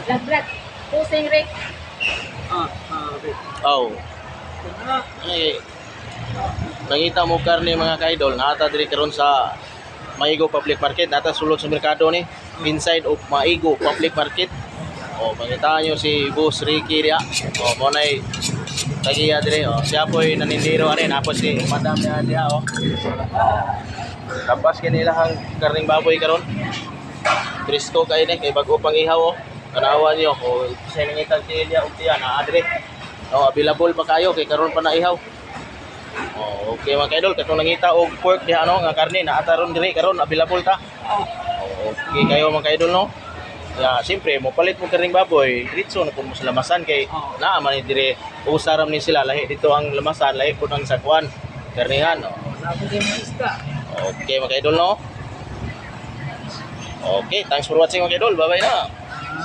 Laglag. Pusing Rick. Oh. Eh, nangita mo karne mga ka-idol, nata diri karon sa Maigo Public Market, nata sulod sa merkado ni, inside of Maigo Public Market. Oh, pangitaan nyo si Boss Ricky dia. Oh, mo nay tagiya dire. Oh, siya po'y nanindiro ani, napos si Madam niya dia oh. Tapos kanila hang karning baboy karon. Presko kay ni kay bag-o pang ihaw oh. Tanawan nyo, o isa nang itagtilya o tiyan, dire. O, available pa kayo, kay karon pa na ihaw. O, okay mga kaidol, katong nangita og pork diha ano, nga karne, naataron dire, karon available ta. O, okay kayo mga kaidol no. Ya, siyempre, mo palit mo karning baboy, diretso na po mo sa lamasan, kay naaman ni dire, usaram ni sila, lahi dito ang lamasan, lahi po ng sakwan, karnihan. O. Okay mga kaidol no. Okay, thanks for watching mga kaidol, bye bye na.